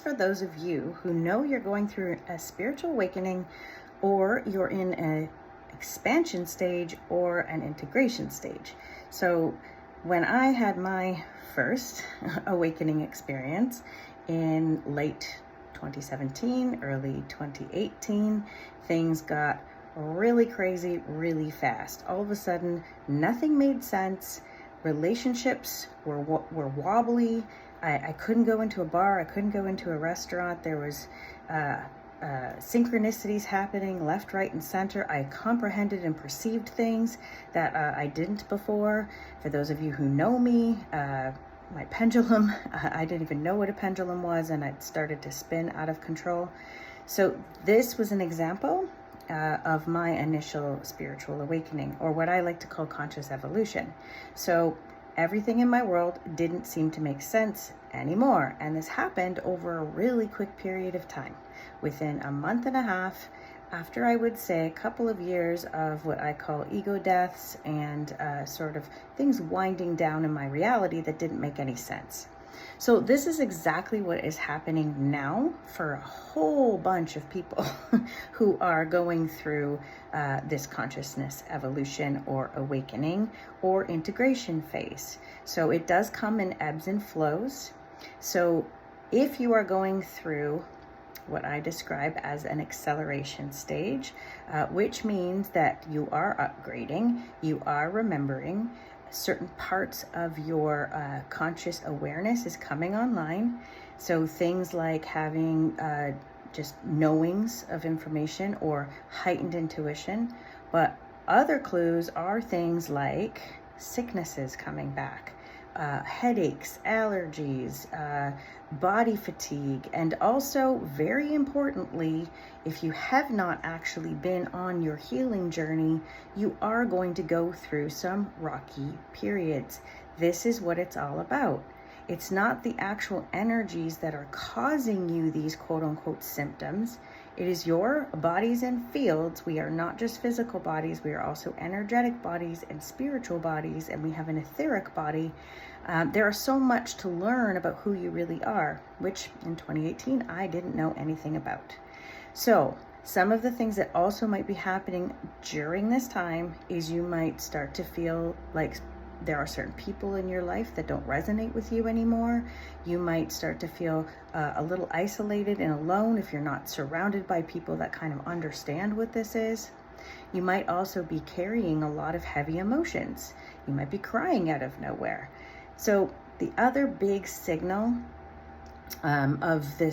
for those of you who know you're going through a spiritual awakening, or you're in an expansion stage or an integration stage. So when I had my first awakening experience in late 2017, early 2018, things got really crazy really fast. All of a sudden, nothing made sense. Relationships were wobbly. I couldn't go into a bar. I couldn't go into a restaurant. There was synchronicities happening left, right, and center. I comprehended and perceived things that I didn't before. For those of you who know me, my pendulum, I didn't even know what a pendulum was, and it started to spin out of control. So this was an example of my initial spiritual awakening, or what I like to call conscious evolution. So everything in my world didn't seem to make sense anymore. And this happened over a really quick period of time. Within a month and a half, after I would say a couple of years of what I call ego deaths and sort of things winding down in my reality that didn't make any sense. So this is exactly what is happening now for a whole bunch of people who are going through this consciousness evolution or awakening or integration phase. So it does come in ebbs and flows. So if you are going through what I describe as an acceleration stage, which means that you are upgrading, you are remembering, certain parts of your conscious awareness is coming online. So things like having just knowings of information or heightened intuition. But other clues are things like sicknesses coming back, headaches, allergies, body fatigue, and also, very importantly, if you have not actually been on your healing journey, you are going to go through some rocky periods. This is what it's all about. It's not the actual energies that are causing you these quote-unquote symptoms. It is your bodies and fields. We are not just physical bodies. We are also energetic bodies and spiritual bodies, and we have an etheric body. There is so much to learn about who you really are, which in 2018, I didn't know anything about. So some of the things that also might be happening during this time is you might start to feel like there are certain people in your life that don't resonate with you anymore. You might start to feel a little isolated and alone if you're not surrounded by people that kind of understand what this is. You might also be carrying a lot of heavy emotions. You might be crying out of nowhere. So the other big signal of this